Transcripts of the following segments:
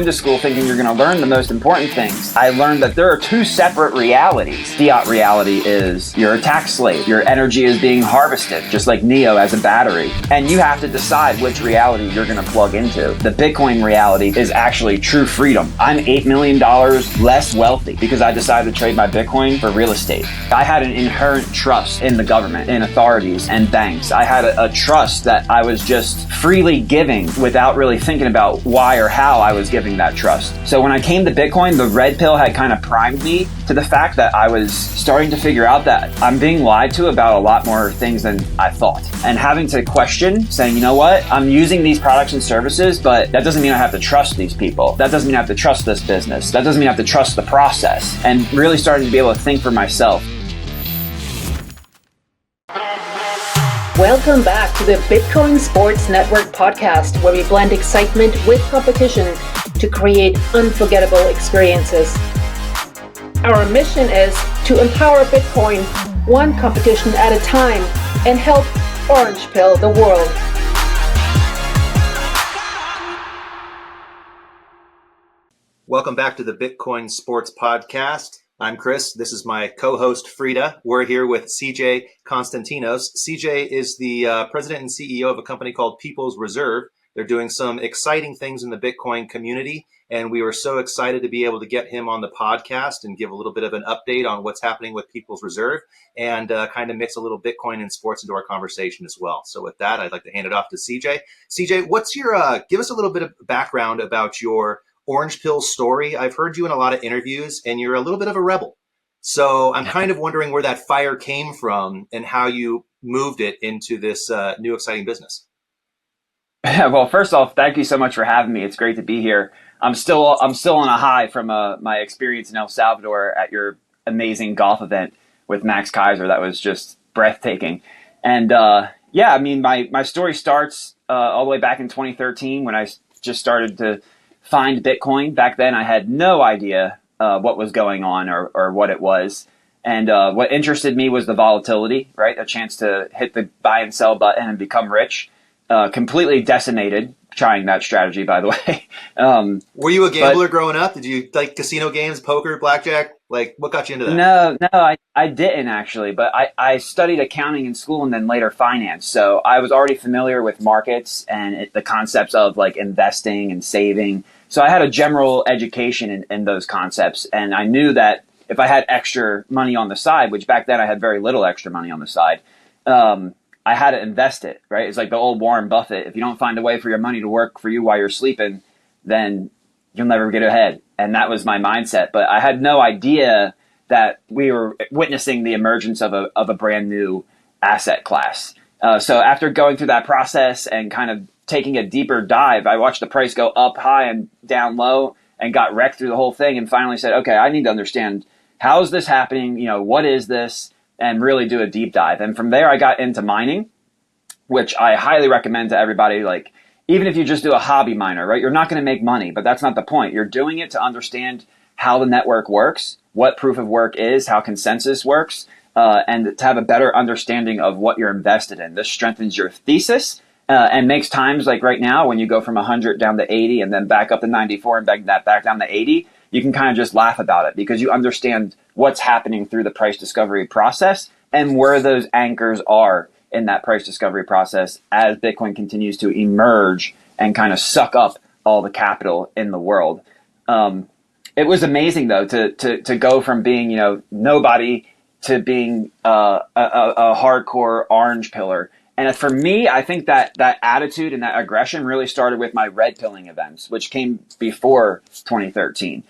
into school thinking you're going to learn the most important things. I learned that there are two separate realities. Fiat reality is you're a tax slave. Your energy is being harvested, just like Neo as a battery. And you have to decide which reality you're going to plug into. The Bitcoin reality is actually true freedom. I'm $8 million less wealthy because I decided to trade my Bitcoin for real estate. I had an inherent trust in the government, in authorities, and banks. I had a trust that I was just freely giving without really thinking about why or how I was giving that trust. So when I came to Bitcoin, the red pill had kind of primed me to the fact that I was starting to figure out that I'm being lied to about a lot more things than I thought. And having to question, saying, you know what, I'm using these products and services, but that doesn't mean I have to trust these people. That doesn't mean I have to trust this business. That doesn't mean I have to trust the process. And really starting to be able to think for myself. Welcome back to the Bitcoin Sports Network podcast, where we blend excitement with competition to create unforgettable experiences. Our mission is to empower Bitcoin one competition at a time and help orange pill the world. Welcome back to the Bitcoin Sports Podcast. I'm Chris. This is my co-host, Frida. We're here with CJ Konstantinos. CJ is the president and CEO of a company called People's Reserve. They're doing some exciting things in the Bitcoin community, and we were so excited to be able to get him on the podcast and give a little bit of an update on what's happening with People's Reserve and kind of mix a little Bitcoin and sports into our conversation as well. So with that, I'd like to hand it off to CJ. CJ, what's your, give us a little bit of background about your orange pill story. I've heard you in a lot of interviews and you're a little bit of a rebel. So I'm kind of wondering where that fire came from and how you moved it into this new exciting business. Well, first off, thank you so much for having me. It's great to be here. I'm still on a high from my experience in El Salvador at your amazing golf event with Max Kaiser. That was just breathtaking. And yeah, I mean, my story starts all the way back in 2013 when I just started to find Bitcoin. Back then, I had no idea what was going on or what it was. And what interested me was the volatility, right? A chance to hit the buy and sell button and become rich. Completely decimated trying that strategy, by the way. Were you a gambler growing up? Did you like casino games, poker, blackjack? Like, what got you into that? No, I didn't actually. But I studied accounting in school and then later finance. So I was already familiar with markets and the concepts of like investing and saving. So I had a general education in those concepts. And I knew that if I had extra money on the side, which back then I had very little extra money on the side, I had to invest it, right? It's like the old Warren Buffett. If you don't find a way for your money to work for you while you're sleeping, then you'll never get ahead. And that was my mindset. But I had no idea that we were witnessing the emergence of a brand new asset class. So after going through that process and kind of taking a deeper dive, I watched the price go up high and down low and got wrecked through the whole thing and finally said, okay, I need to understand how is this happening? You know, what is this? And really do a deep dive. And from there, I got into mining, which I highly recommend to everybody. Like, even if you just do a hobby miner, right? You're not going to make money, but that's not the point. You're doing it to understand how the network works, what proof of work is, how consensus works, and to have a better understanding of what you're invested in. This strengthens your thesis and makes times like right now when you go from 100 down to 80 and then back up to 94 and back down to 80, you can kind of just laugh about it because you understand what's happening through the price discovery process and where those anchors are in that price discovery process as Bitcoin continues to emerge and kind of suck up all the capital in the world. It was amazing though to go from being, you know, nobody to being a hardcore orange pillar. And for me, I think that attitude and that aggression really started with my red pilling events, which came before 2013.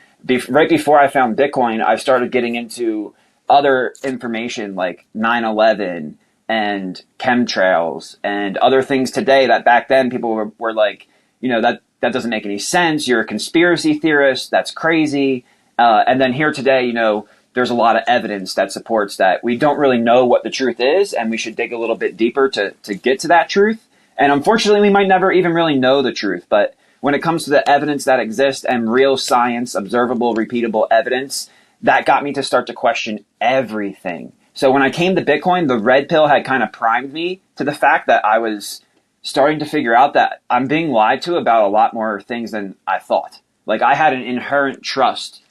Right before I found Bitcoin, I started getting into other information like 9/11 and chemtrails and other things today that back then people were like, you know, that doesn't make any sense. You're a conspiracy theorist. That's crazy. And then here today, you know, there's a lot of evidence that supports that we don't really know what the truth is and we should dig a little bit deeper to get to that truth. And unfortunately, we might never even really know the truth. But when it comes to the evidence that exists and real science, observable, repeatable evidence, that got me to start to question everything. So when I came to Bitcoin, the red pill had kind of primed me to the fact that I was starting to figure out that I'm being lied to about a lot more things than I thought. Like I had an inherent trust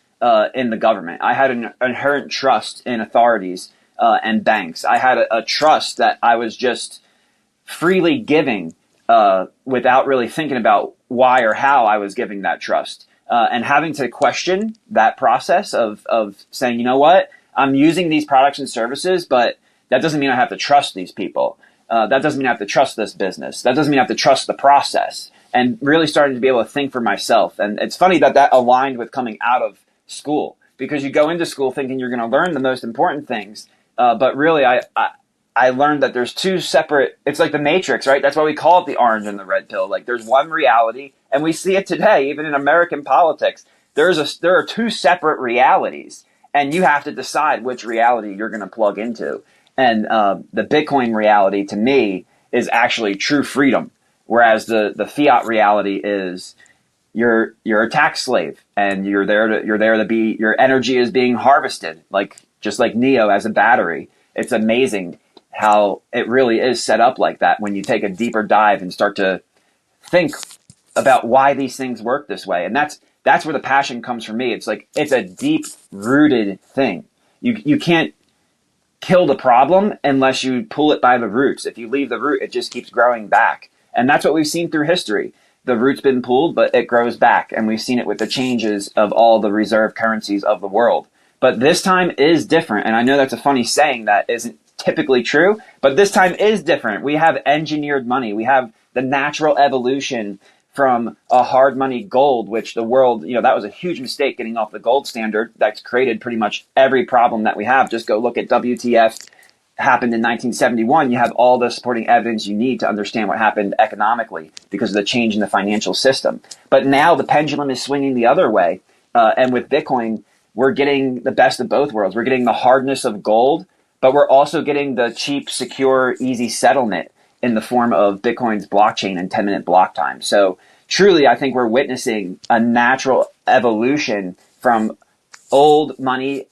in the government. I had an inherent trust in authorities and banks. I had a trust that I was just freely giving without really thinking about why or how I was giving that trust. And having to question that process of saying, you know what, I'm using these products and services, but that doesn't mean I have to trust these people. That doesn't mean I have to trust this business. That doesn't mean I have to trust the process. And really starting to be able to think for myself. And it's funny that aligned with coming out of school, because you go into school thinking you're going to learn the most important things. But really, I learned that there's two separate, it's like the Matrix, right? That's why we call it the orange and the red pill. Like there's one reality, and we see it today, even in American politics. There are two separate realities, and you have to decide which reality you're going to plug into. And the Bitcoin reality, to me, is actually true freedom, whereas the fiat reality is you're a tax slave, and you're there to be, your energy is being harvested, just like Neo as a battery. It's amazing how it really is set up like that when you take a deeper dive and start to think about why these things work this way. And that's where the passion comes for me. It's like it's a deep rooted thing. You can't kill the problem unless you pull it by the roots. If you leave the root, it just keeps growing back. And that's what we've seen through history. The root's been pulled, but it grows back. And we've seen it with the changes of all the reserve currencies of the world. But this time is different. And I know that's a funny saying that isn't typically true, but this time is different. We have engineered money. We have the natural evolution from a hard money gold, which the world, that was a huge mistake getting off the gold standard. That's created pretty much every problem that we have. Just go look at WTF happened in 1971. You have all the supporting evidence you need to understand what happened economically because of the change in the financial system. But now the pendulum is swinging the other way. And with Bitcoin, we're getting the best of both worlds. We're getting the hardness of gold, but we're also getting the cheap, secure, easy settlement in the form of Bitcoin's blockchain and 10-minute block time. So truly, I think we're witnessing a natural evolution from old money,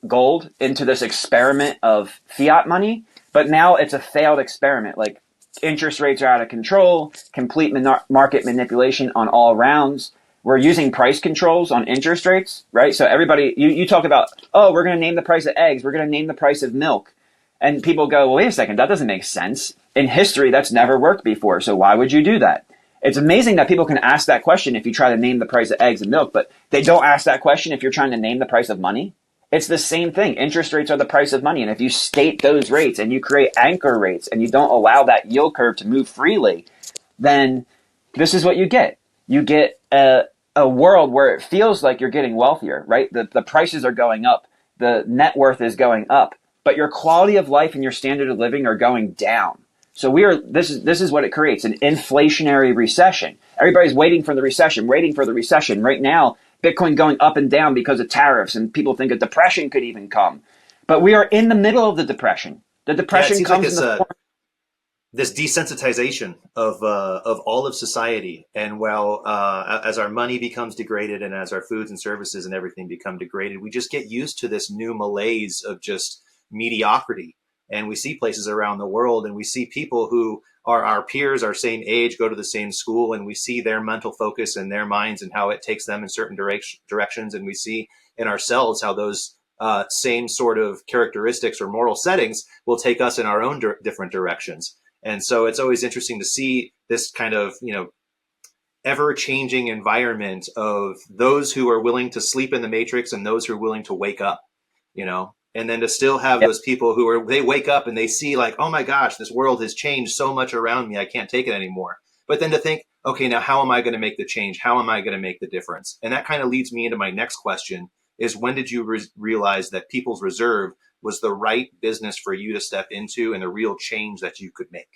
gold, into this experiment of fiat money. But now it's a failed experiment. Like interest rates are out of control, complete market manipulation on all rounds. We're using price controls on interest rates, right? So everybody, you talk about, oh, we're going to name the price of eggs. We're going to name the price of milk. And people go, well, wait a second, that doesn't make sense. In history, that's never worked before. So why would you do that? It's amazing that people can ask that question if you try to name the price of eggs and milk, but they don't ask that question if you're trying to name the price of money. It's the same thing. Interest rates are the price of money. And if you state those rates and you create anchor rates and you don't allow that yield curve to move freely, then this is what you get. You get a world where it feels like you're getting wealthier, right? The prices are going up. The net worth is going up, but your quality of life and your standard of living are going down. So this is what it creates, an inflationary recession. Everybody's waiting for the recession. Right now, Bitcoin going up and down because of tariffs, and people think a depression could even come. But we are in the middle of the depression. The depression comes in the form this desensitization of all of society. And while as our money becomes degraded and as our foods and services and everything become degraded, we just get used to this new malaise of just mediocrity. And we see places around the world and we see people who are our peers, our same age, go to the same school, and we see their mental focus and their minds and how it takes them in certain directions. And we see in ourselves how those same sort of characteristics or moral settings will take us in our own different directions. And so it's always interesting to see this kind of, ever-changing environment of those who are willing to sleep in the matrix and those who are willing to wake up, and then to still have those people they wake up and they see like, oh my gosh, this world has changed so much around me. I can't take it anymore. But then to think, okay, now how am I going to make the change? How am I going to make the difference? And that kind of leads me into my next question is, when did you realize that People's Reserve was the right business for you to step into and the real change that you could make?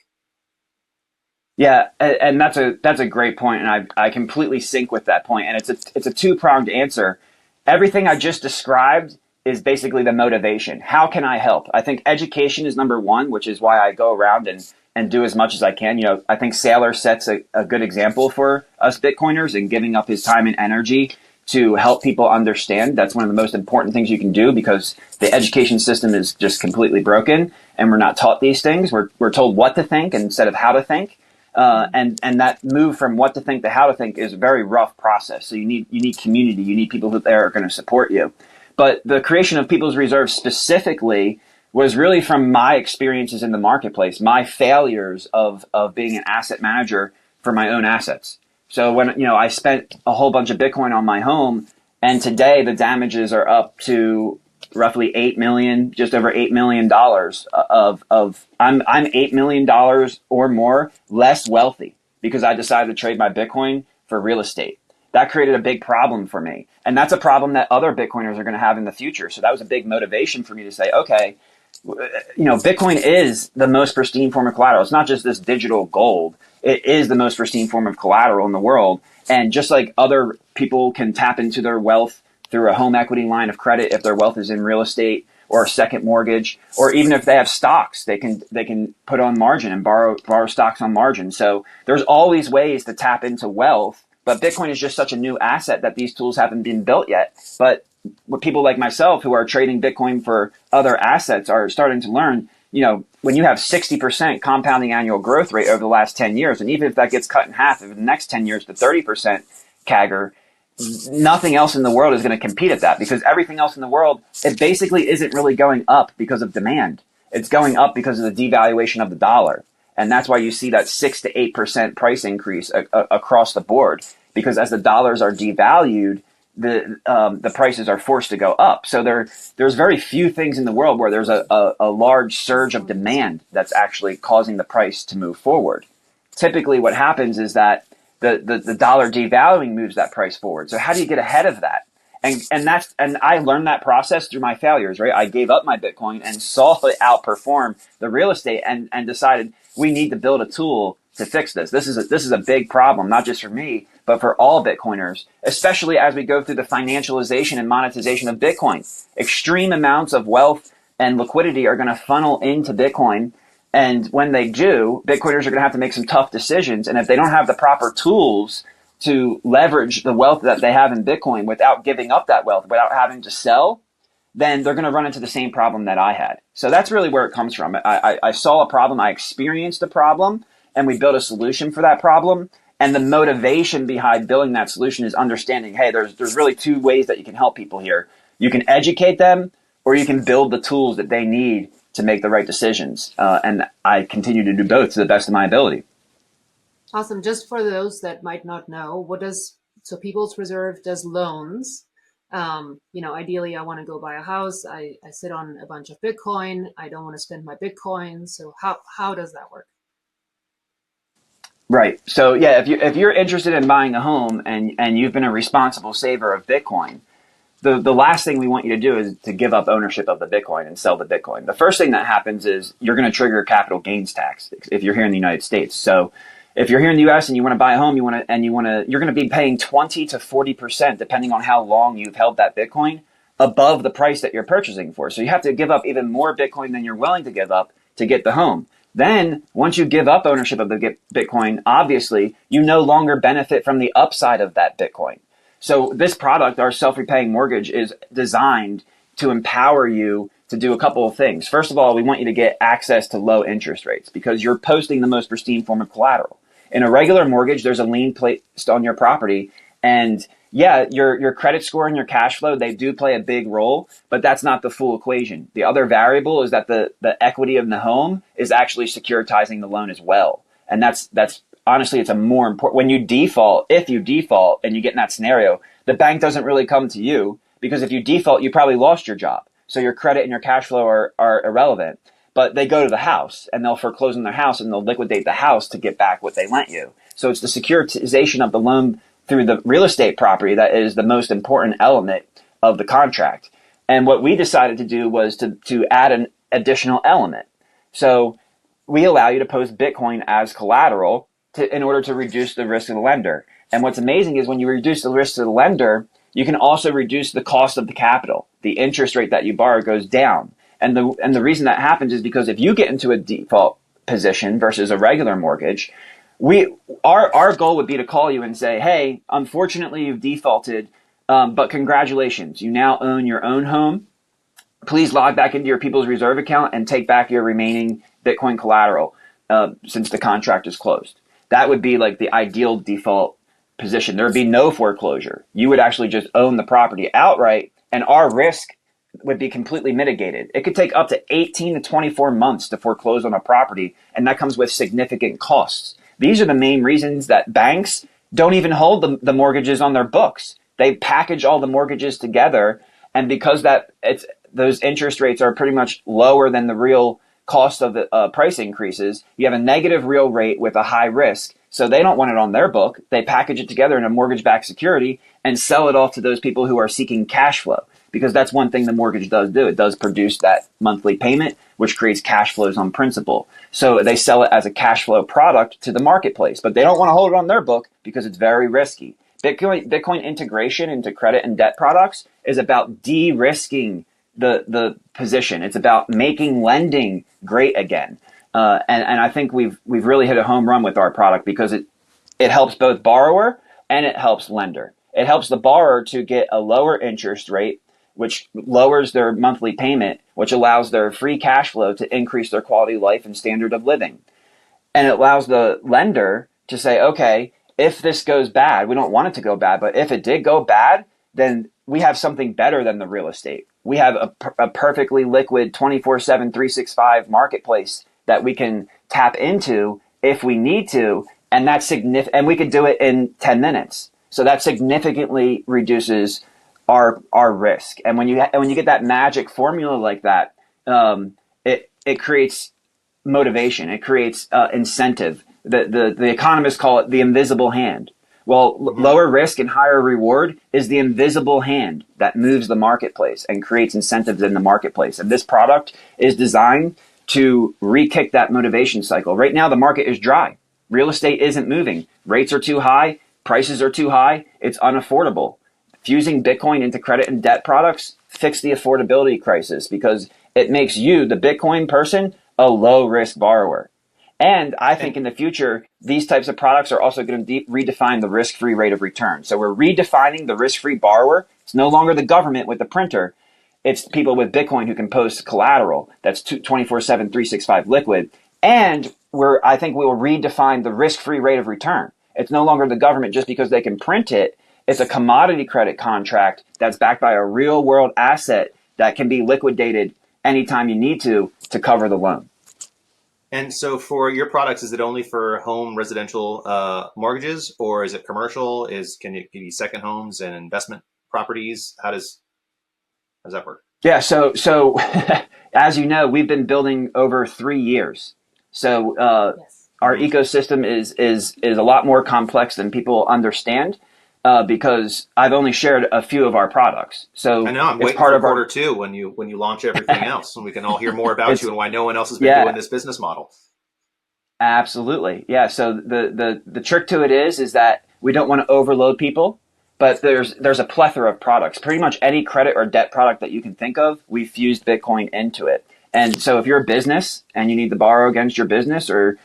Yeah, and that's a great point, and I completely sync with that point. And it's a two-pronged answer. Everything I just described is basically the motivation. How can I help? I think education is number one, which is why I go around and do as much as I can. I think Saylor sets a good example for us Bitcoiners in giving up his time and energy to help people understand. That's one of the most important things you can do, because the education system is just completely broken and we're not taught these things. We're told what to think instead of how to think. And that move from what to think to how to think is a very rough process. So you need community, you need people who are going to support you. But the creation of People's Reserve specifically was really from my experiences in the marketplace, my failures of being an asset manager for my own assets. So when, I spent a whole bunch of Bitcoin on my home, and today the damages are up to roughly 8 million, just over $8 million I'm $8 million or more less wealthy because I decided to trade my Bitcoin for real estate. That created a big problem for me. And that's a problem that other Bitcoiners are going to have in the future. So that was a big motivation for me to say, okay, Bitcoin is the most pristine form of collateral. It's not just this digital gold. It is the most pristine form of collateral in the world. And just like other people can tap into their wealth through a home equity line of credit if their wealth is in real estate or a second mortgage, or even if they have stocks, they can put on margin and borrow stocks on margin. So there's always ways to tap into wealth, but Bitcoin is just such a new asset that these tools haven't been built yet. But what people like myself who are trading Bitcoin for other assets are starting to learn, when you have 60% compounding annual growth rate over the last 10 years, and even if that gets cut in half over the next 10 years to 30% CAGR, nothing else in the world is going to compete at that, because everything else in the world, it basically isn't really going up because of demand. It's going up because of the devaluation of the dollar. And that's why you see that 6 to 8% price increase across the board, because as the dollars are devalued, the prices are forced to go up. So there's very few things in the world where there's a large surge of demand that's actually causing the price to move forward. Typically what happens is that the dollar devaluing moves that price forward. So how do you get ahead of that? And I learned that process through my failures, right? I gave up my Bitcoin and saw it outperform the real estate and decided we need to build a tool to fix this. This is a big problem, not just for me, but for all Bitcoiners, especially as we go through the financialization and monetization of Bitcoin. Extreme amounts of wealth and liquidity are going to funnel into Bitcoin. And when they do, Bitcoiners are going to have to make some tough decisions. And if they don't have the proper tools to leverage the wealth that they have in Bitcoin without giving up that wealth, without having to sell, then they're going to run into the same problem that I had. So that's really where it comes from. I saw a problem, I experienced a problem, and we built a solution for that problem. And the motivation behind building that solution is understanding, hey, there's really two ways that you can help people here. You can educate them, or you can build the tools that they need to make the right decisions. And I continue to do both to the best of my ability. Awesome. Just for those that might not know, so People's Reserve does loans. Ideally I want to go buy a house. I sit on a bunch of Bitcoin. I don't want to spend my Bitcoin. So how does that work? Right. So yeah, if you're interested in buying a home and you've been a responsible saver of Bitcoin, the last thing we want you to do is to give up ownership of the Bitcoin and sell the Bitcoin. The first thing that happens is you're going to trigger capital gains tax if you're here in the United States. So if you're here in the US and you want to buy a home, you're going to be paying 20 to 40%, depending on how long you've held that Bitcoin, above the price that you're purchasing for. So you have to give up even more Bitcoin than you're willing to give up to get the home. Then once you give up ownership of the Bitcoin, obviously you no longer benefit from the upside of that Bitcoin. So this product, our self-repaying mortgage, is designed to empower you to do a couple of things. First of all, we want you to get access to low interest rates because you're posting the most pristine form of collateral. In a regular mortgage, there's a lien placed on your property. And yeah, your credit score and your cash flow, they do play a big role, but that's not the full equation. The other variable is that the equity of the home is actually securitizing the loan as well. And that's honestly, it's a more important, when you default, if you default and you get in that scenario, the bank doesn't really come to you because if you default, you probably lost your job. So your credit and your cash flow are irrelevant, but they go to the house and they'll foreclose on their house and they'll liquidate the house to get back what they lent you. So it's the securitization of the loan through the real estate property that is the most important element of the contract. And what we decided to do was to add an additional element. So we allow you to post Bitcoin as collateral in order to reduce the risk of the lender. And what's amazing is when you reduce the risk to the lender, you can also reduce the cost of the capital. The interest rate that you borrow goes down. And the reason that happens is because if you get into a default position versus a regular mortgage, our goal would be to call you and say, hey, unfortunately you've defaulted, but congratulations, you now own your own home. Please log back into your People's Reserve account and take back your remaining Bitcoin collateral since the contract is closed. that would be like the ideal default position. There would be no foreclosure. You would actually just own the property outright, and our risk would be completely mitigated. It could take up to 18 to 24 months to foreclose on a property, and that comes with significant costs. These are the main reasons that banks don't even hold the mortgages on their books. They package all the mortgages together, and because those interest rates are pretty much lower than the real cost of the price increases, you have a negative real rate with a high risk. So they don't want it on their book. They package it together in a mortgage-backed security and sell it off to those people who are seeking cash flow, because that's one thing the mortgage does do. It does produce that monthly payment, which creates cash flows on principal. So they sell it as a cash flow product to the marketplace, but they don't want to hold it on their book because it's very risky. Bitcoin integration into credit and debt products is about de-risking the position. It's about making lending great again. And I think we've really hit a home run with our product, because it helps both borrower and it helps lender. It helps the borrower to get a lower interest rate, which lowers their monthly payment, which allows their free cash flow to increase their quality of life and standard of living. And it allows the lender to say, okay, if this goes bad, we don't want it to go bad, but if it did go bad, then we have something better than the real estate. We have a perfectly liquid 24/7, 365 marketplace that we can tap into if we need to, and that's significant. And we could do it in 10 minutes. So that significantly reduces our risk. And when you get that magic formula like that, it creates motivation. It creates incentive. The economists call it the invisible hand. Well, lower risk and higher reward is the invisible hand that moves the marketplace and creates incentives in the marketplace. And this product is designed to re-kick that motivation cycle. Right now, the market is dry. Real estate isn't moving. Rates are too high. Prices are too high. It's unaffordable. Fusing Bitcoin into credit and debt products fix the affordability crisis, because it makes you, the Bitcoin person, a low-risk borrower. And I think in the future, these types of products are also going to redefine the risk-free rate of return. So we're redefining the risk-free borrower. It's no longer the government with the printer. It's people with Bitcoin who can post collateral that's 24/7, 365 liquid. And I think we will redefine the risk-free rate of return. It's no longer the government just because they can print it. It's a commodity credit contract that's backed by a real-world asset that can be liquidated anytime you need to cover the loan. And so for your products, is it only for home residential mortgages, or is it commercial? Can it be second homes and investment properties? How does that work? Yeah, so as you know, we've been building over 3 years. So yes. Our ecosystem is a lot more complex than people understand, because I've only shared a few of our products. So I know I'm waiting for quarter two when you launch everything else, and we can all hear more about you and why no one else has been doing this business model. Absolutely, yeah. So the trick to it is that we don't want to overload people, but there's a plethora of products. Pretty much any credit or debt product that you can think of, we've fused Bitcoin into it. And so if you're a business and you need to borrow against your business or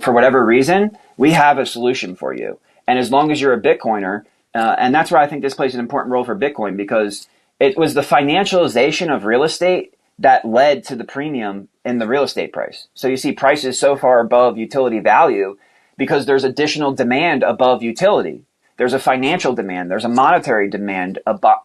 for whatever reason, we have a solution for you. And as long as you're a Bitcoiner, and that's where I think this plays an important role for Bitcoin, because it was the financialization of real estate that led to the premium in the real estate price. So you see prices so far above utility value because there's additional demand above utility. There's a financial demand. There's a monetary demand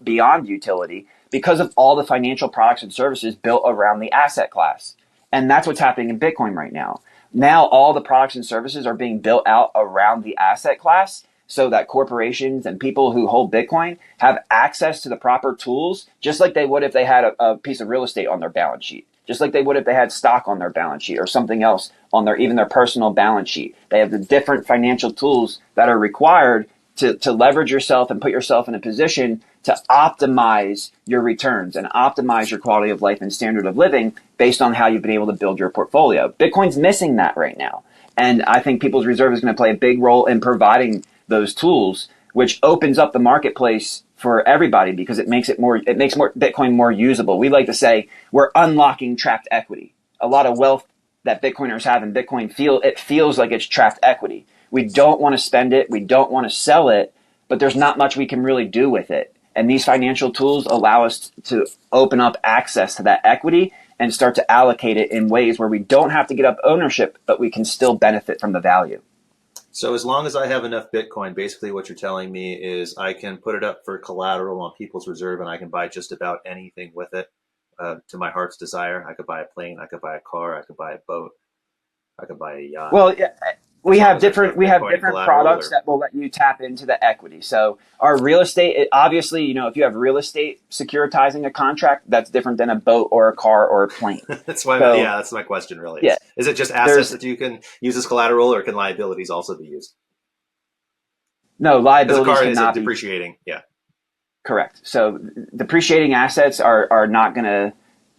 beyond utility because of all the financial products and services built around the asset class. And that's what's happening in Bitcoin right now. Now all the products and services are being built out around the asset class, so that corporations and people who hold Bitcoin have access to the proper tools, just like they would if they had a piece of real estate on their balance sheet, just like they would if they had stock on their balance sheet or something else on even their personal balance sheet. They have the different financial tools that are required to leverage yourself and put yourself in a position to optimize your returns and optimize your quality of life and standard of living based on how you've been able to build your portfolio. Bitcoin's missing that right now. And I think People's Reserve is going to play a big role in providing those tools, which opens up the marketplace for everybody because it makes Bitcoin more usable. We like to say we're unlocking trapped equity. A lot of wealth that Bitcoiners have in Bitcoin feels like it's trapped equity. We don't want to spend it. We don't want to sell it, but there's not much we can really do with it. And these financial tools allow us to open up access to that equity and start to allocate it in ways where we don't have to get up ownership, but we can still benefit from the value. So as long as I have enough Bitcoin, basically what you're telling me is I can put it up for collateral on people's reserve and I can buy just about anything with it to my heart's desire. I could buy a plane, I could buy a car, I could buy a boat, I could buy a yacht. Well, yeah, we have different Bitcoin products that will let you tap into the equity. So our real estate, obviously, if you have real estate securitizing a contract, that's different than a boat or a car or a plane. That's my question really. Yeah, is it just assets that you can use as collateral, or can liabilities also be used? No, liabilities car cannot is depreciating. Yeah. Correct. So depreciating assets are not going to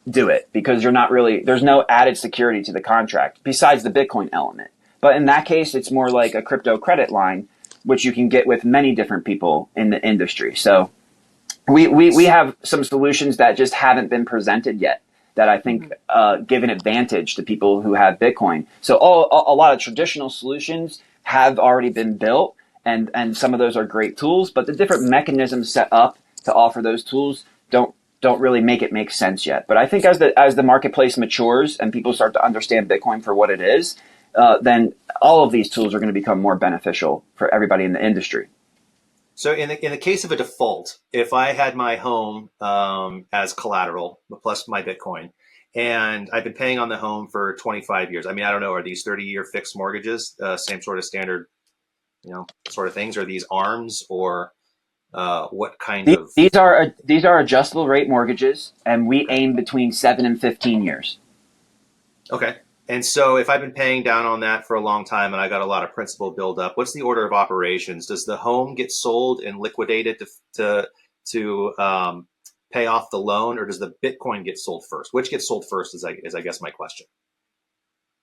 do it because there's no added security to the contract besides the Bitcoin element. But in that case, it's more like a crypto credit line, which you can get with many different people in the industry. So we have some solutions that just haven't been presented yet that I think give an advantage to people who have Bitcoin. So a lot of traditional solutions have already been built, and some of those are great tools, but the different mechanisms set up to offer those tools don't really make sense yet. But I think as the marketplace matures and people start to understand Bitcoin for what it is, then all of these tools are going to become more beneficial for everybody in the industry. So in the case of a default, if I had my home as collateral plus my Bitcoin, and I've been paying on the home for 25 years, I mean, I don't know, are these 30-year fixed mortgages, same sort of standard, sort of things? Are these ARMs or what kind of? These are adjustable rate mortgages, and we aim between 7 and 15 years. Okay. And so if I've been paying down on that for a long time and I got a lot of principal buildup, what's the order of operations? Does the home get sold and liquidated to pay off the loan, or does the Bitcoin get sold first? Which gets sold first is I guess my question.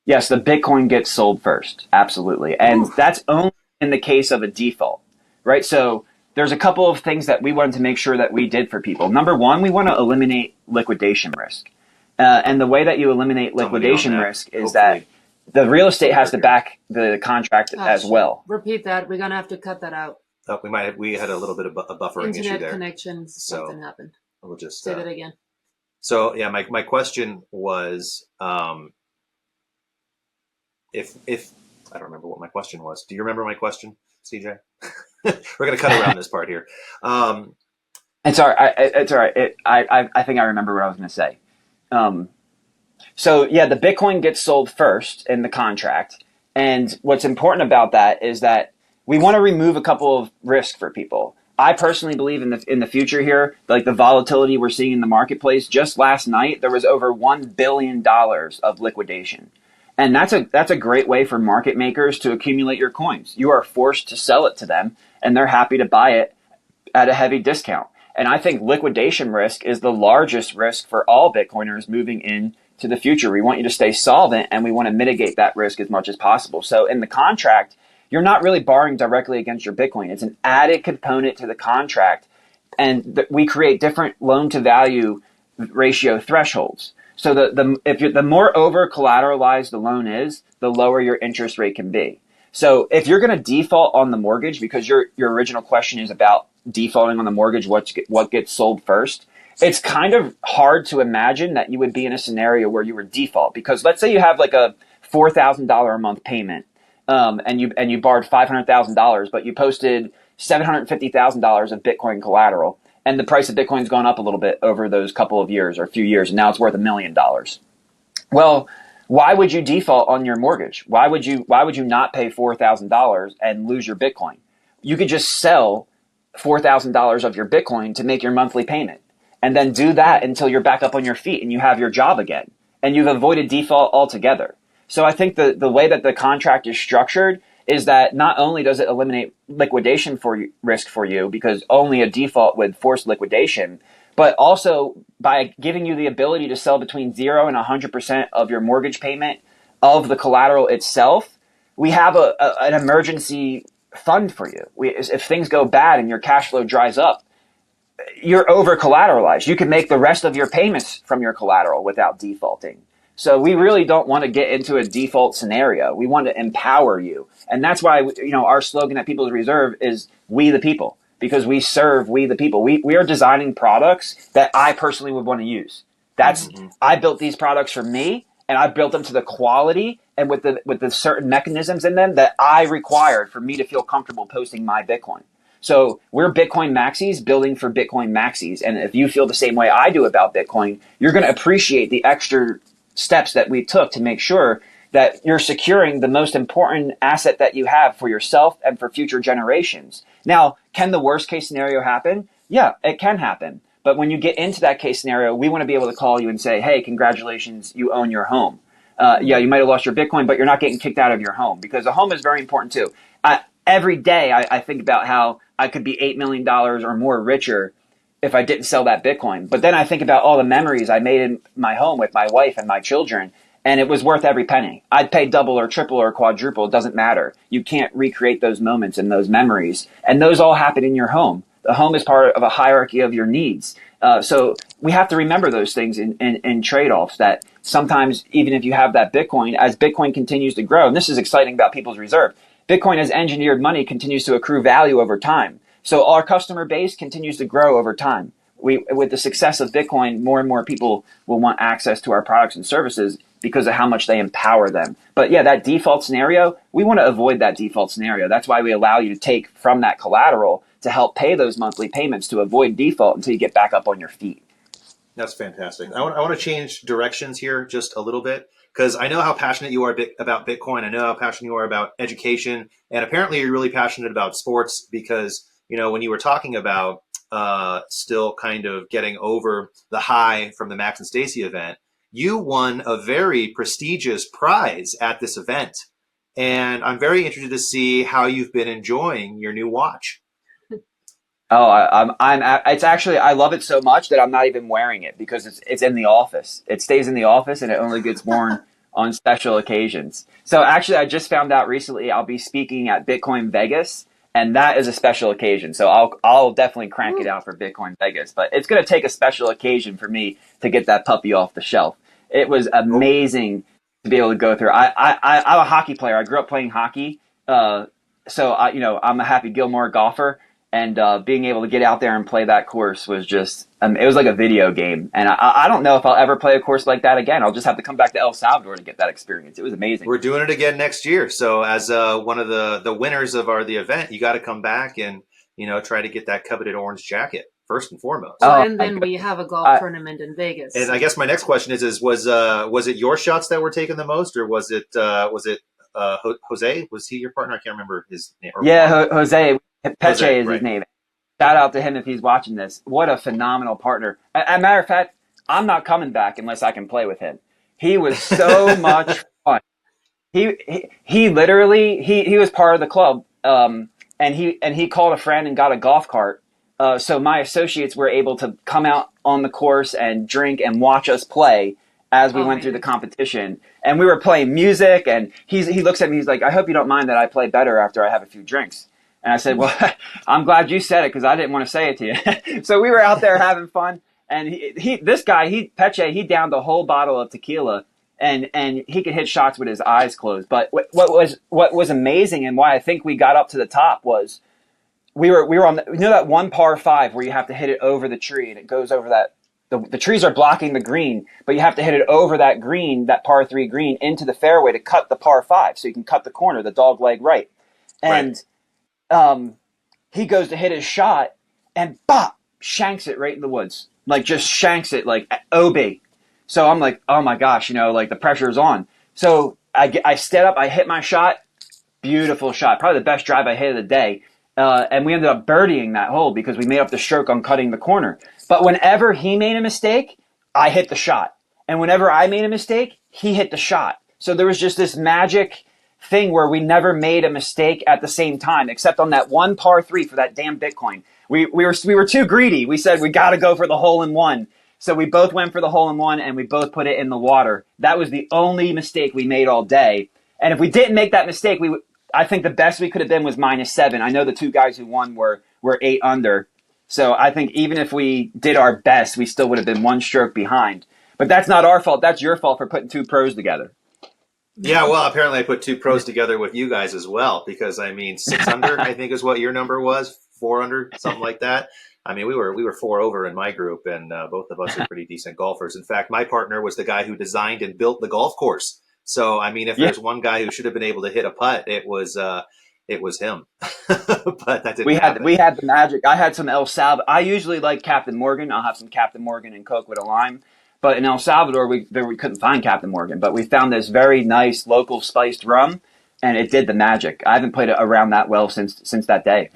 Yes, the Bitcoin gets sold first. Absolutely. And that's only in the case of a default, right? So there's a couple of things that we wanted to make sure that we did for people. Number one, we want to eliminate liquidation risk. And the way that you eliminate liquidation risk is that the real estate has to back the contract as well. Repeat that. We're going to have to cut that out. Oh, we had a little bit of a buffering issue there. Internet connection, something happened. We'll just say that again. So yeah, my question was, if I don't remember what my question was. Do you remember my question, CJ? We're going to cut around this part here. It's all right. It's all right. I think I remember what I was going to say. So yeah, the Bitcoin gets sold first in the contract. And what's important about that is that we want to remove a couple of risks for people. I personally believe in the future here, like the volatility we're seeing in the marketplace. Just last night, there was over $1 billion of liquidation. And that's a great way for market makers to accumulate your coins. You are forced to sell it to them, and they're happy to buy it at a heavy discount. And I think liquidation risk is the largest risk for all Bitcoiners moving into the future. We want you to stay solvent, and we want to mitigate that risk as much as possible. So in the contract, you're not really borrowing directly against your Bitcoin. It's an added component to the contract, and we create different loan-to-value ratio thresholds. So the more over collateralized the loan is, the lower your interest rate can be. So if you're going to default on the mortgage, because your original question is about defaulting on the mortgage, what gets sold first, it's kind of hard to imagine that you would be in a scenario where you would default. Because let's say you have like a $4,000 a month payment, and you borrowed $500,000, but you posted $750,000 of Bitcoin collateral, and the price of Bitcoin's gone up a little bit over those couple of years or a few years, and now it's worth $1 million. Well, why would you default on your mortgage? Why would you not pay $4,000 and lose your Bitcoin? You could just sell $4,000 of your Bitcoin to make your monthly payment, and then do that until you're back up on your feet and you have your job again, and you've avoided default altogether. So I think the way that the contract is structured is that not only does it eliminate liquidation risk for you, because only a default would force liquidation, but also by giving you the ability to sell between 0 and 100% of your mortgage payment of the collateral itself, we have an emergency fund for you. If things go bad and your cash flow dries up, you're over collateralized. You can make the rest of your payments from your collateral without defaulting. So we really don't want to get into a default scenario. We want to empower you. And that's why, our slogan at People's Reserve is "We the People," because we serve we the people. We are designing products that I personally would want to use. I built these products for me, and I built them to the quality and with the certain mechanisms in them that I required for me to feel comfortable posting my Bitcoin. So we're Bitcoin maxis building for Bitcoin maxis. And if you feel the same way I do about Bitcoin, you're going to appreciate the extra steps that we took to make sure that you're securing the most important asset that you have for yourself and for future generations. Now, can the worst case scenario happen? Yeah, it can happen. But when you get into that case scenario, we want to be able to call you and say, hey, congratulations, you own your home. Yeah, you might have lost your Bitcoin, but you're not getting kicked out of your home, because a home is very important too. Every day I think about how I could be $8 million or more richer if I didn't sell that Bitcoin. But then I think about all the memories I made in my home with my wife and my children, and it was worth every penny. I'd pay double or triple or quadruple. It doesn't matter. You can't recreate those moments and those memories. And those all happen in your home. The home is part of a hierarchy of your needs. So we have to remember those things in trade-offs, that sometimes even if you have that Bitcoin, as Bitcoin continues to grow, and this is exciting about People's Reserve, Bitcoin as engineered money continues to accrue value over time. So our customer base continues to grow over time. With the success of Bitcoin, more and more people will want access to our products and services because of how much they empower them. But yeah, that default scenario, we want to avoid that default scenario. That's why we allow you to take from that collateral to help pay those monthly payments to avoid default until you get back up on your feet. That's fantastic. I want to change directions here just a little bit, because I know how passionate you are about Bitcoin. I know how passionate you are about education, and apparently you're really passionate about sports, because, you know, when you were talking about still kind of getting over the high from the Max and Stacy event, you won a very prestigious prize at this event. And I'm very interested to see how you've been enjoying your new watch. Oh, it's actually, I love it so much that I'm not even wearing it, because it's in the office. It stays in the office and it only gets worn on special occasions. So actually, I just found out recently I'll be speaking at Bitcoin Vegas, and that is a special occasion. So I'll definitely crank it out for Bitcoin Vegas, but it's going to take a special occasion for me to get that puppy off the shelf. It was amazing to be able to go through. I'm a hockey player. I grew up playing hockey. So I'm a Happy Gilmore golfer. And being able to get out there and play that course was just, it was like a video game. And I don't know if I'll ever play a course like that again. I'll just have to come back to El Salvador to get that experience. It was amazing. We're doing it again next year. So as one of the winners of the event, you got to come back and, try to get that coveted orange jacket first and foremost. And then we have a golf tournament in Vegas. And I guess my next question is was it your shots that were taking the most, or was it Jose? Was he your partner? I can't remember his name. Yeah, Jose. Peche is right. his name. Shout out to him if he's watching this. What a phenomenal partner. As a matter of fact, I'm not coming back unless I can play with him. He was so much fun. He literally was part of the club, and he called a friend and got a golf cart. So my associates were able to come out on the course and drink and watch us play as we went through the competition. And we were playing music, and he looks at me, he's like, I hope you don't mind that I play better after I have a few drinks. And I said, well, I'm glad you said it, because I didn't want to say it to you. So we were out there having fun. And Peche, he downed a whole bottle of tequila, and he could hit shots with his eyes closed. But what was amazing, and why I think we got up to the top, was we were on that one par 5 where you have to hit it over the tree, and it goes over that. The trees are blocking the green, but you have to hit it over that green, that par 3 green, into the fairway to cut the par 5, so you can cut the corner, the dog leg right. And he goes to hit his shot, and bop, shanks it right in the woods. Like, just shanks it, like, OB. So I'm like, oh my gosh, like, the pressure's on. So I step up, I hit my shot, beautiful shot, probably the best drive I hit of the day. And we ended up birdieing that hole because we made up the stroke on cutting the corner. But whenever he made a mistake, I hit the shot. And whenever I made a mistake, he hit the shot. So there was just this magic thing where we never made a mistake at the same time, except on that one par 3 for that damn Bitcoin. We were too greedy. We said we got to go for the hole in one. So we both went for the hole in one, and we both put it in the water. That was the only mistake we made all day. And if we didn't make that mistake, I think the best we could have been was -7. I know the two guys who won were 8 under. So I think even if we did our best, we still would have been one stroke behind. But that's not our fault. That's your fault for putting 2 pros together. Yeah, well, apparently I put 2 pros together with you guys as well, because 6 under, I think is what your number was, 4 under, something like that. I mean, we were 4 over in my group, and both of us are pretty decent golfers. In fact, my partner was the guy who designed and built the golf course So, I mean, if Yeah. there's one guy who should have been able to hit a putt, it was him. But that didn't happen. We had the magic. I had some El Salvador. I usually like Captain Morgan. I'll have some Captain Morgan and Coke with a lime. But in El Salvador, we couldn't find Captain Morgan. But we found this very nice local spiced rum, and it did the magic. I haven't played it around that well since that day.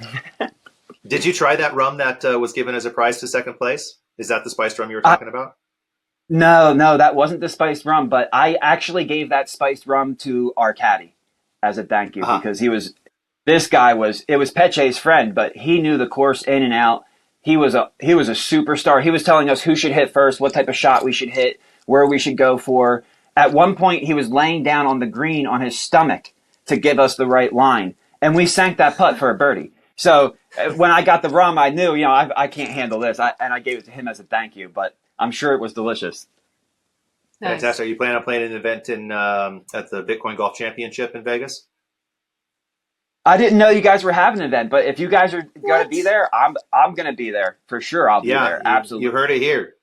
Did you try that rum that was given as a prize to second place? Is that the spiced rum you were talking about? No, that wasn't the spiced rum. But I actually gave that spiced rum to our caddy as a thank you because it was Peche's friend, but he knew the course in and out. He was a superstar. He was telling us who should hit first, what type of shot we should hit, where we should go for. At one point, he was laying down on the green on his stomach to give us the right line, and we sank that putt for a birdie. So when I got the rum, I knew, I can't handle this, and I gave it to him as a thank you. But I'm sure it was delicious. Nice. Fantastic. Are you planning on playing an event at the Bitcoin Golf Championship in Vegas? I didn't know you guys were having an event, but if you guys are going to be there, I'm going to be there for sure. I'll be there. Absolutely. You heard it here.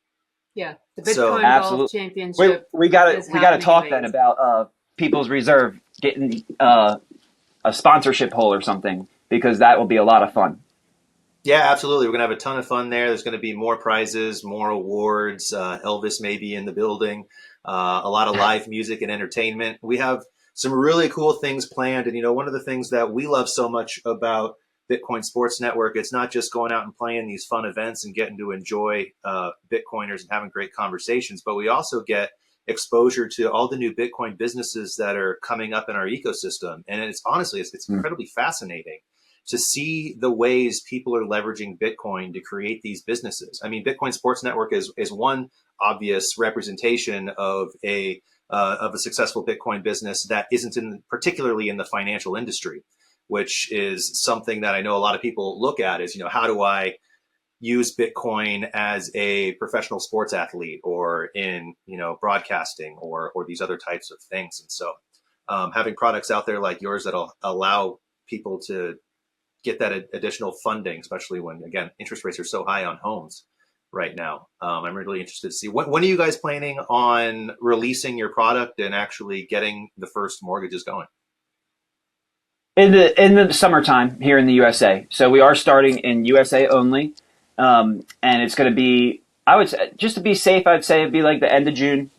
Yeah, the Bitcoin Golf Championship. We got to talk then about People's Reserve getting a sponsorship hole or something, because that will be a lot of fun. Yeah, absolutely. We're going to have a ton of fun there. There's going to be more prizes, more awards. Elvis may be in the building. A lot of live music and entertainment. We have some really cool things planned. And, one of the things that we love so much about Bitcoin Sports Network, it's not just going out and playing these fun events and getting to enjoy Bitcoiners and having great conversations, but we also get exposure to all the new Bitcoin businesses that are coming up in our ecosystem. And it's incredibly fascinating to see the ways people are leveraging Bitcoin to create these businesses. I mean, Bitcoin Sports Network is one obvious representation of a successful Bitcoin business that isn't particularly in the financial industry, which is something that I know a lot of people look at is, how do I use Bitcoin as a professional sports athlete or in, broadcasting or these other types of things. And so having products out there like yours that'll allow people to get that additional funding, especially when, again, interest rates are so high on homes right now. I'm really interested to see when are you guys planning on releasing your product and actually getting the first mortgages going? In the summertime here in the USA. So we are starting in USA only, and it's going to be, I would say, just to be safe, I'd say it'd be like the end of June,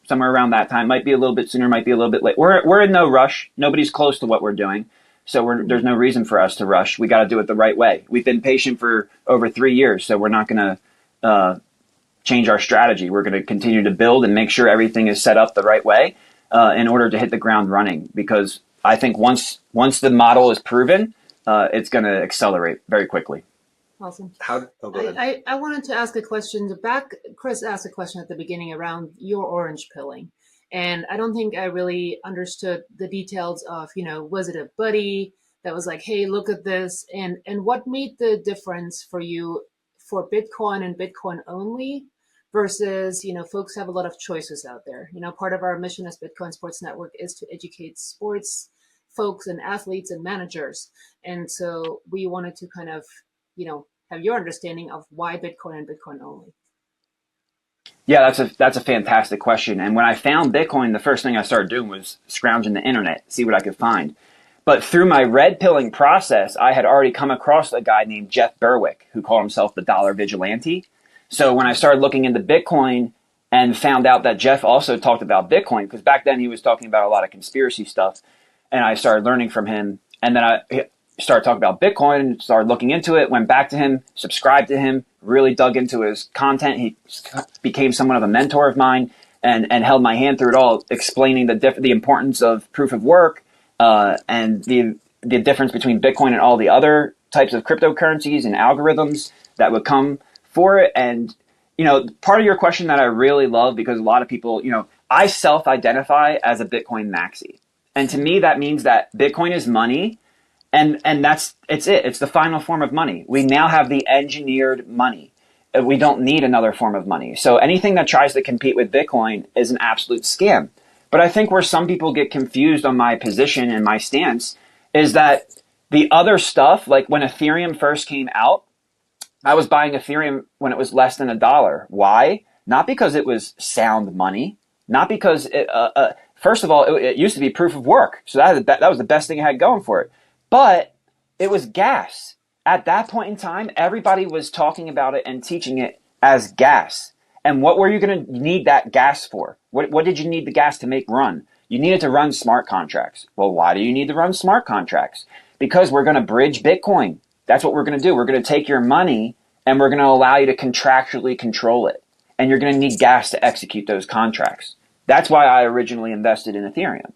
somewhere around that time. Might be a little bit sooner, might be a little bit late. We're in no rush. Nobody's close to what we're doing. So there's no reason for us to rush. We got to do it the right way. We've been patient for over 3 years, so we're not going to change our strategy. We're going to continue to build and make sure everything is set up the right way in order to hit the ground running. Because I think once the model is proven, it's going to accelerate very quickly. Awesome. Go ahead. I wanted to ask a question. Chris asked a question at the beginning around your orange pilling. And I don't think I really understood the details of, was it a buddy that was like, hey, look at this? And what made the difference for you for Bitcoin and Bitcoin only versus, folks have a lot of choices out there. Part of our mission as Bitcoin Sports Network is to educate sports folks and athletes and managers. And so we wanted to kind of, have your understanding of why Bitcoin and Bitcoin only. Yeah, that's a fantastic question. And when I found Bitcoin, the first thing I started doing was scrounging the internet, see what I could find. But through my red pilling process, I had already come across a guy named Jeff Berwick who called himself the Dollar Vigilante. So when I started looking into Bitcoin and found out that Jeff also talked about Bitcoin, because back then he was talking about a lot of conspiracy stuff, and I started learning from him. And then I started talking about Bitcoin, started looking into it, went back to him, subscribed to him, really dug into his content. He became somewhat of a mentor of mine and held my hand through it all, explaining the importance of proof of work and the difference between Bitcoin and all the other types of cryptocurrencies and algorithms that would come for it. And, part of your question that I really love, because a lot of people, I self-identify as a Bitcoin maxi. And to me, that means that Bitcoin is money. And it's the final form of money. We now have the engineered money. We don't need another form of money. So anything that tries to compete with Bitcoin is an absolute scam. But I think where some people get confused on my position and my stance is that the other stuff, like when Ethereum first came out, I was buying Ethereum when it was less than $1. Why? Not because it was sound money, not because First of all, it used to be proof of work. So that was the best thing it had going for it. But it was gas. At that point in time, everybody was talking about it and teaching it as gas. And what were you going to need that gas for? What did you need the gas to make run? You needed to run smart contracts. Well, why do you need to run smart contracts? Because we're going to bridge Bitcoin. That's what we're going to do. We're going to take your money and we're going to allow you to contractually control it. And you're going to need gas to execute those contracts. That's why I originally invested in Ethereum.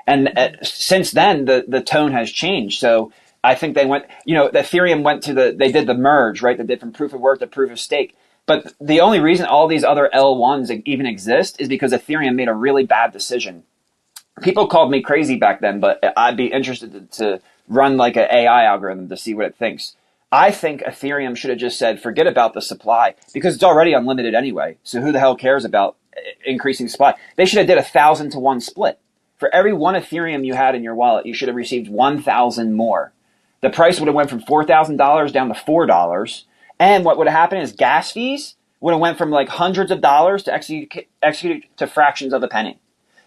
And since then, the tone has changed. So I think they went, Ethereum went to they did the merge, right? They did from proof of work to proof of stake. But the only reason all these other L1s even exist is because Ethereum made a really bad decision. People called me crazy back then, but I'd be interested to run like an AI algorithm to see what it thinks. I think Ethereum should have just said, forget about the supply, because it's already unlimited anyway. So who the hell cares about increasing supply? They should have did 1,000 to 1 split. For every 1 Ethereum you had in your wallet, you should have received 1,000 more. The price would have went from $4,000 down to $4. And what would have happened is gas fees would have went from like hundreds of dollars to execute to fractions of a penny.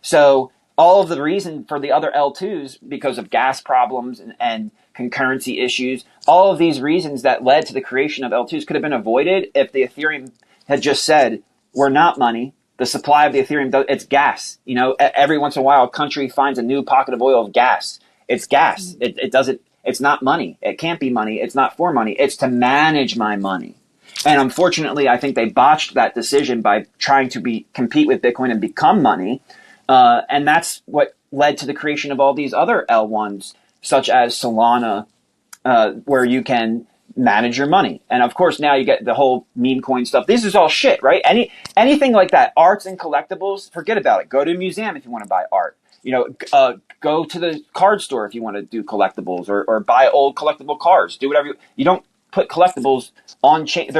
So all of the reason for the other L2s, because of gas problems and concurrency issues, all of these reasons that led to the creation of L2s could have been avoided if the Ethereum had just said, we're not money. The supply of the Ethereum, it's gas. Every once in a while, a country finds a new pocket of oil of gas. It's gas. It's not money. It can't be money. It's not for money. It's to manage my money. And unfortunately, I think they botched that decision by trying to compete with Bitcoin and become money. And that's what led to the creation of all these other L1s, such as Solana, where you can manage your money. And of course, now you get the whole meme coin stuff. This is all shit, right? Anything like that, arts and collectibles, forget about it. Go to a museum if you want to buy art. Go to the card store if you want to do collectibles, or buy old collectible cars. Do whatever you don't put collectibles on chain.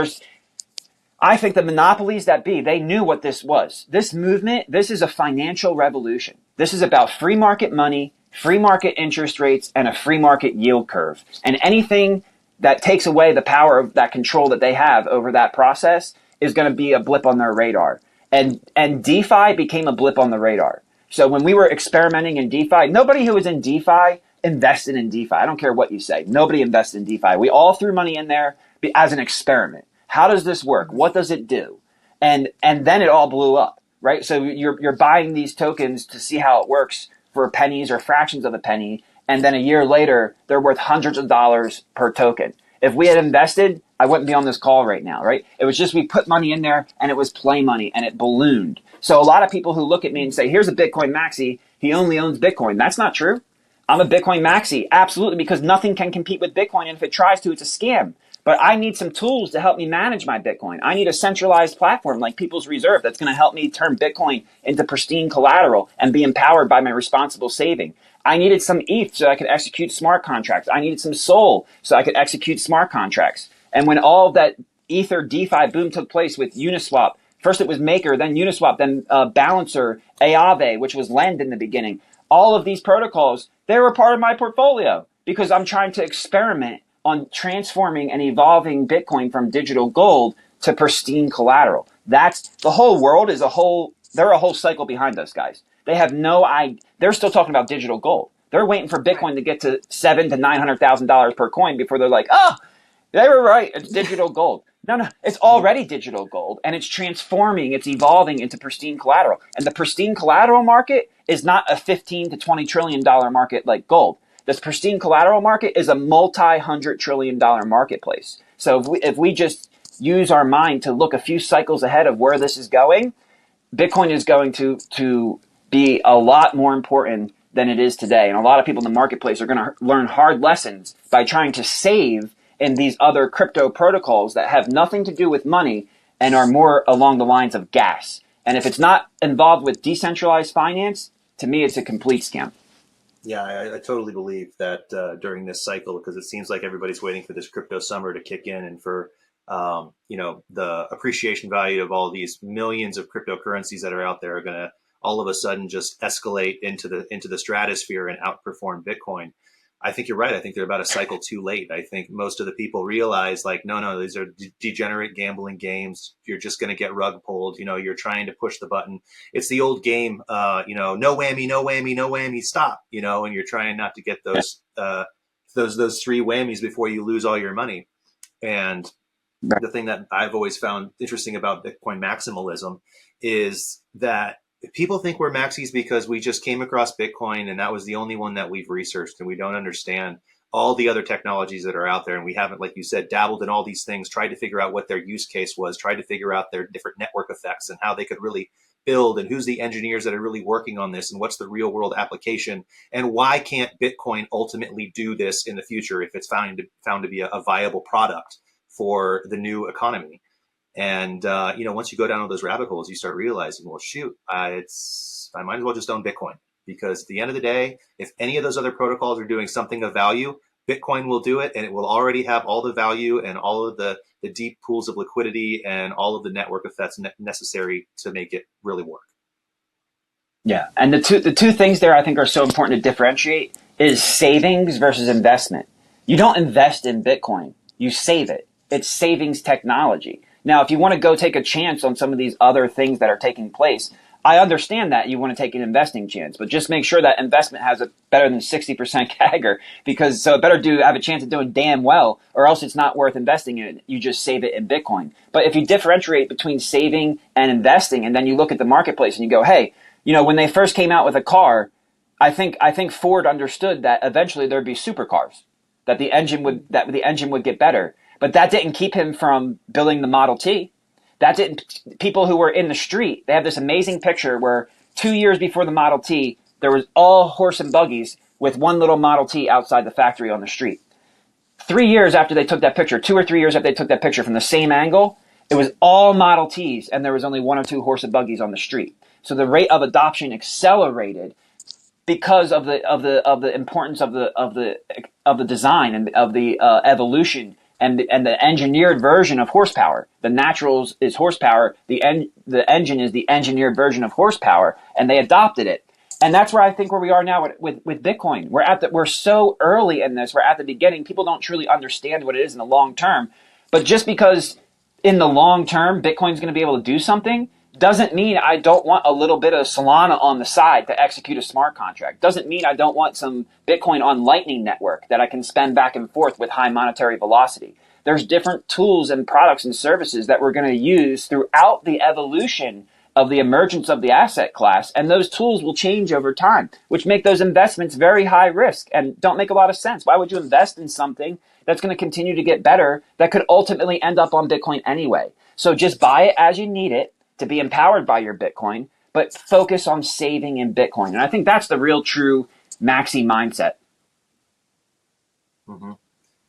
I think the monopolies that be, they knew what this was. This movement, this is a financial revolution. This is about free market money, free market interest rates, and a free market yield curve. And anything that takes away the power of that control that they have over that process is going to be a blip on their radar. And DeFi became a blip on the radar. So when we were experimenting in DeFi, nobody who was in DeFi invested in DeFi. I don't care what you say. Nobody invested in DeFi. We all threw money in there as an experiment. How does this work? What does it do? And then it all blew up, right? So you're buying these tokens to see how it works for pennies or fractions of a penny. And then a year later, they're worth hundreds of dollars per token. If we had invested, I wouldn't be on this call right now, right? It was just we put money in there and it was play money and it ballooned. So a lot of people who look at me and say, here's a Bitcoin maxi, he only owns Bitcoin. That's not true. I'm a Bitcoin maxi, absolutely, because nothing can compete with Bitcoin. And if it tries to, it's a scam. But I need some tools to help me manage my Bitcoin. I need a centralized platform like People's Reserve that's going to help me turn Bitcoin into pristine collateral and be empowered by my responsible saving. I needed some ETH so I could execute smart contracts. I needed some SOL so I could execute smart contracts. And when all of that Ether DeFi boom took place with Uniswap, first it was Maker, then Uniswap, then Balancer, Aave, which was Lend in the beginning. All of these protocols, they were part of my portfolio because I'm trying to experiment on transforming and evolving Bitcoin from digital gold to pristine collateral. That's the whole world is they're a whole cycle behind us, guys. They have no idea. They're still talking about digital gold. They're waiting for Bitcoin to get to $700,000 to $900,000 per coin before they're like, oh, they were right. It's digital gold. No, it's already digital gold and it's transforming, it's evolving into pristine collateral. And the pristine collateral market is not a $15 to $20 trillion market like gold. This pristine collateral market is a multi-$100 trillion marketplace. So if we just use our mind to look a few cycles ahead of where this is going, Bitcoin is going to be a lot more important than it is today. And a lot of people in the marketplace are going to learn hard lessons by trying to save in these other crypto protocols that have nothing to do with money and are more along the lines of gas. And if it's not involved with decentralized finance, to me, it's a complete scam. Yeah, I totally believe that during this cycle, because it seems like everybody's waiting for this crypto summer to kick in and for the appreciation value of all these millions of cryptocurrencies that are out there are going to all of a sudden just escalate into the stratosphere and outperform Bitcoin. I think you're right. I think they're about a cycle too late. I think most of the people realize like, no, these are degenerate gambling games. You're just going to get rug pulled. You're trying to push the button. It's the old game, no whammy, no whammy, no whammy, stop, and you're trying not to get those three whammies before you lose all your money. And the thing that I've always found interesting about Bitcoin maximalism is that people think we're maxis because we just came across Bitcoin and that was the only one that we've researched, and we don't understand all the other technologies that are out there. And we haven't, like you said, dabbled in all these things, tried to figure out what their use case was, tried to figure out their different network effects and how they could really build, and who's the engineers that are really working on this, and what's the real world application, and why can't Bitcoin ultimately do this in the future if it's found to be a viable product for the new economy. And, once you go down all those rabbit holes, you start realizing, well, shoot, I might as well just own Bitcoin, because at the end of the day, if any of those other protocols are doing something of value, Bitcoin will do it, and it will already have all the value and all of the deep pools of liquidity and all of the network effects necessary to make it really work. Yeah. And the two things there I think are so important to differentiate is savings versus investment. You don't invest in Bitcoin, you save it. It's savings technology. Now, if you want to go take a chance on some of these other things that are taking place, I understand that you want to take an investing chance, but just make sure that investment has a better than 60% CAGR, because so it better have a chance of doing damn well, or else it's not worth investing in it. You just save it in Bitcoin. But if you differentiate between saving and investing, and then you look at the marketplace and you go, hey, when they first came out with a car, I think Ford understood that eventually there'd be supercars, that the engine would get better. But that didn't keep him from building the Model T. People who were in the street, they have this amazing picture where 2 years before the Model T, there was all horse and buggies with one little Model T outside the factory on the street. 3 years after they took that picture, 2 or 3 years after they took that picture from the same angle, it was all Model Ts and there was only 1 or 2 horse and buggies on the street. So the rate of adoption accelerated because of the importance of the design and of the evolution and the engineered version of horsepower. The naturals is horsepower. The engine is the engineered version of horsepower, and they adopted it. And that's where I think where we are now with Bitcoin. We're so early in this. We're at the beginning. People don't truly understand what it is in the long term. But just because in the long term Bitcoin's going to be able to do something doesn't mean I don't want a little bit of Solana on the side to execute a smart contract. Doesn't mean I don't want some Bitcoin on Lightning Network that I can spend back and forth with high monetary velocity. There's different tools and products and services that we're going to use throughout the evolution of the emergence of the asset class. And those tools will change over time, which make those investments very high risk and don't make a lot of sense. Why would you invest in something that's going to continue to get better that could ultimately end up on Bitcoin anyway? So just buy it as you need it to be empowered by your Bitcoin, but focus on saving in Bitcoin. And I think that's the real true maxi mindset. Mm-hmm.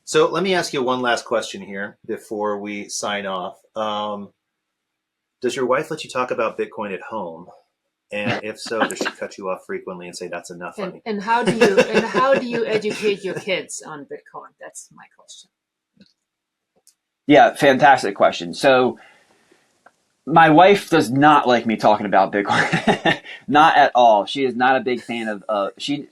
So let me ask you one last question here before we sign off. Does your wife let you talk about Bitcoin at home? And if so, does she cut you off frequently and say that's enough, honey? And how do you educate your kids on Bitcoin? That's my question. Yeah, fantastic question. So my wife does not like me talking about Bitcoin. Not at all. She is not a big fan of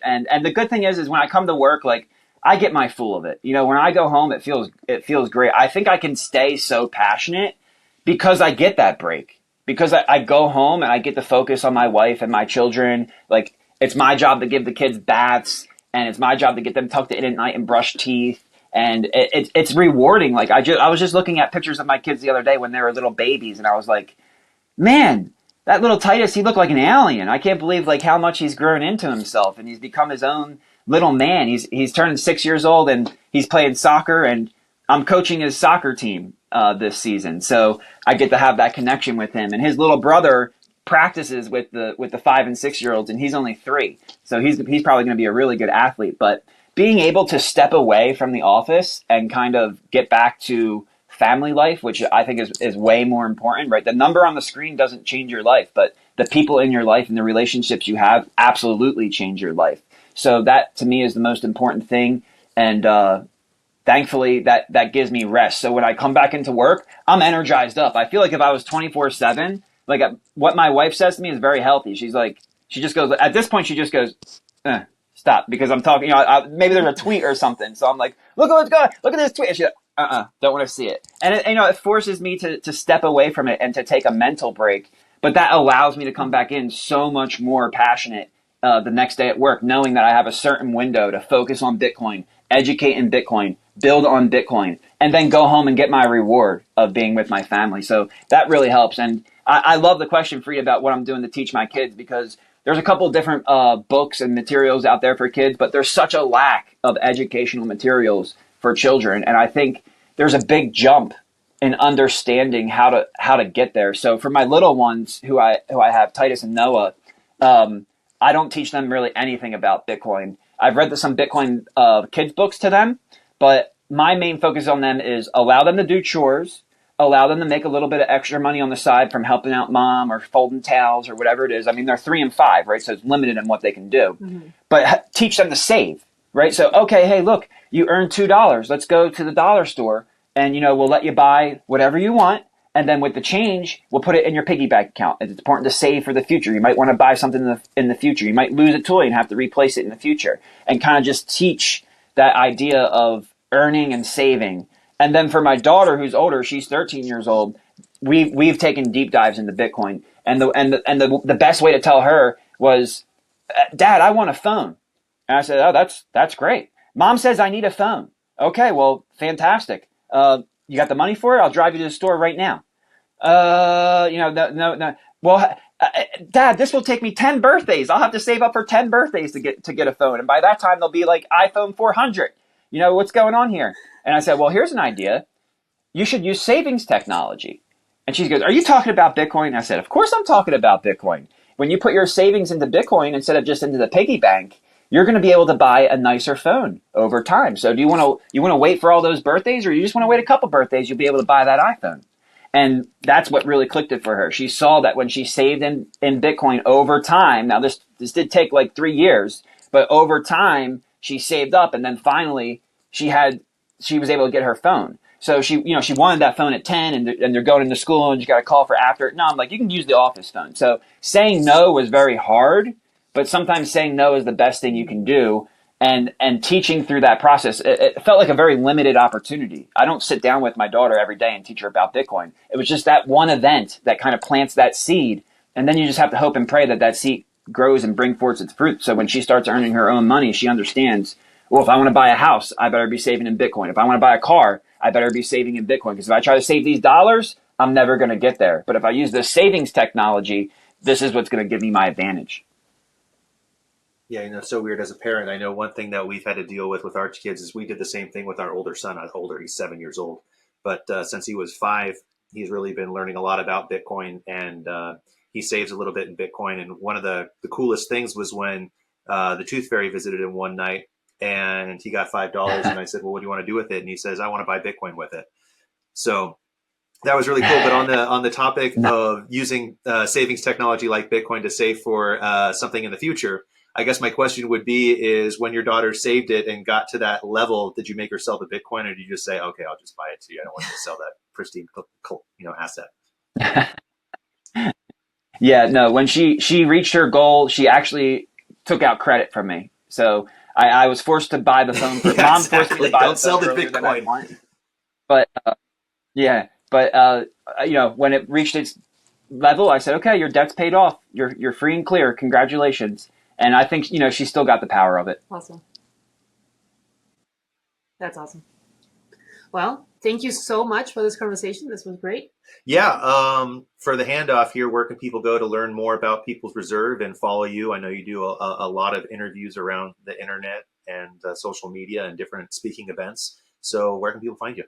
and the good thing is when I come to work, like I get my full of it. When I go home, it feels great. I think I can stay so passionate because I get that break. Because I go home and I get to focus on my wife and my children. Like it's my job to give the kids baths, and it's my job to get them tucked in at night and brush teeth. And it's rewarding. Like I was just looking at pictures of my kids the other day when they were little babies, and I was like, man, that little Titus, he looked like an alien. I can't believe like how much he's grown into himself, and he's become his own little man. He's turning 6 years old, and he's playing soccer, and I'm coaching his soccer team this season. So I get to have that connection with him, and his little brother practices with the 5 and 6 year olds, and he's only 3, so he's probably going to be a really good athlete. But being able to step away from the office and kind of get back to family life, which I think is way more important, right? The number on the screen doesn't change your life, but the people in your life and the relationships you have absolutely change your life. So that to me is the most important thing. And thankfully that gives me rest. So when I come back into work, I'm energized up. I feel like if I was 24/7, like what my wife says to me is very healthy. She's like, she just goes, at this point, she just goes, stop, because I'm talking, maybe there's a tweet or something. So I'm like, look at what's going on. Look at this tweet. And she's like, don't want to see it. And it forces me to step away from it and to take a mental break. But that allows me to come back in so much more passionate the next day at work, knowing that I have a certain window to focus on Bitcoin, educate in Bitcoin, build on Bitcoin, and then go home and get my reward of being with my family. So that really helps. And I love the question, Frida, about what I'm doing to teach my kids, because there's a couple of different books and materials out there for kids, but there's such a lack of educational materials for children. And I think there's a big jump in understanding how to get there. So for my little ones who I have, Titus and Noah, I don't teach them really anything about Bitcoin. I've read some Bitcoin kids books to them, but my main focus on them is allow them to do chores, allow them to make a little bit of extra money on the side from helping out mom or folding towels or whatever it is. I mean, they're 3 and 5, right? So it's limited in what they can do. Mm-hmm. But teach them to save, right? So, okay, hey, look, you earned $2. Let's go to the dollar store and, we'll let you buy whatever you want. And then with the change, we'll put it in your piggy bank account. It's important to save for the future. You might want to buy something in the future. You might lose a toy and have to replace it in the future. And kind of just teach that idea of earning and saving. And then for my daughter, who's older, she's 13 years old, we've taken deep dives into Bitcoin. And the best way to tell her was, Dad, I want a phone. And I said, oh, that's great. Mom says I need a phone. Okay, well, fantastic. You got the money for it? I'll drive you to the store right now. No. Well, Dad, this will take me 10 birthdays. I'll have to save up for 10 birthdays to get a phone. And by that time, they'll be like iPhone 400. What's going on here? And I said, well, here's an idea. You should use savings technology. And she goes, are you talking about Bitcoin? And I said, of course I'm talking about Bitcoin. When you put your savings into Bitcoin instead of just into the piggy bank, you're going to be able to buy a nicer phone over time. So do you want to wait for all those birthdays, or you just want to wait a couple birthdays, you'll be able to buy that iPhone? And that's what really clicked it for her. She saw that when she saved in Bitcoin over time, now this did take like 3 years, but over time she saved up, and then finally she was able to get her phone. So she wanted that phone at 10, and they're going into school and you got to call for after. No, I'm like, you can use the office phone. So saying no was very hard, but sometimes saying no is the best thing you can do. And teaching through that process, it felt like a very limited opportunity. I don't sit down with my daughter every day and teach her about Bitcoin. It was just that one event that kind of plants that seed. And then you just have to hope and pray that seed grows and brings forth its fruit. So when she starts earning her own money, she understands, well, if I want to buy a house, I better be saving in Bitcoin. If I want to buy a car, I better be saving in Bitcoin. Because if I try to save these dollars, I'm never going to get there. But if I use this savings technology, this is what's going to give me my advantage. Yeah, it's so weird as a parent. I know one thing that we've had to deal with our kids is we did the same thing with our older son. Older, he's 7 years old. But since he was 5, he's really been learning a lot about Bitcoin, and he saves a little bit in Bitcoin. And one of the coolest things was when the Tooth Fairy visited him one night, and he got $5. And I said, well, what do you want to do with it? And he says, I want to buy Bitcoin with it. So that was really cool. But on the topic of using savings technology like Bitcoin to save for something in the future, I guess my question would be is, when your daughter saved it and got to that level, did you make her sell the Bitcoin, or did you just say, okay, I'll just buy it to you? I don't want you to sell that pristine, asset. Yeah, no, when she reached her goal, she actually took out credit from me. So I was forced to buy the phone. Yeah, mom forced me to buy the phone earlier than I wanted. But when it reached its level, I said, okay, your debt's paid off. You're free and clear. Congratulations. And I think, she still got the power of it. Awesome. That's awesome. Well, thank you so much for this conversation. This was great. Yeah. For the handoff here, where can people go to learn more about People's Reserve and follow you? I know you do a lot of interviews around the internet and social media and different speaking events. So where can people find you?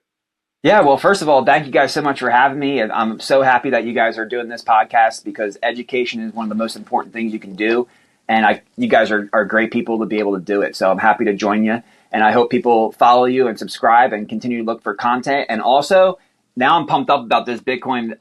Yeah, well, first of all, thank you guys so much for having me. And I'm so happy that you guys are doing this podcast, because education is one of the most important things you can do. And you guys are great people to be able to do it. So I'm happy to join you. And I hope people follow you and subscribe and continue to look for content. And also, now I'm pumped up about this Bitcoin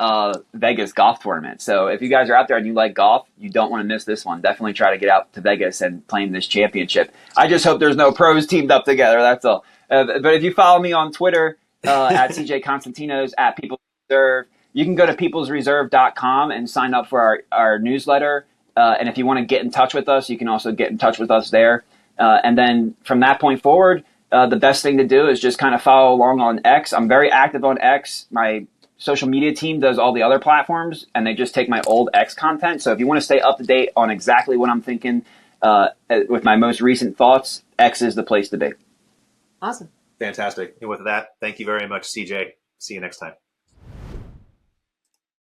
Vegas golf tournament. So if you guys are out there and you like golf, you don't want to miss this one. Definitely try to get out to Vegas and play in this championship. I just hope there's no pros teamed up together. That's all. But if you follow me on Twitter, at CJ Konstantinos, at People's Reserve, you can go to peoplesreserve.com and sign up for our newsletter. And if you want to get in touch with us, you can also get in touch with us there. And then from that point forward, the best thing to do is just kind of follow along on X. I'm very active on X. My social media team does all the other platforms, and they just take my old X content. So if you want to stay up to date on exactly what I'm thinking with my most recent thoughts, X is the place to be. Awesome. Fantastic. And with that, thank you very much, CJ. See you next time.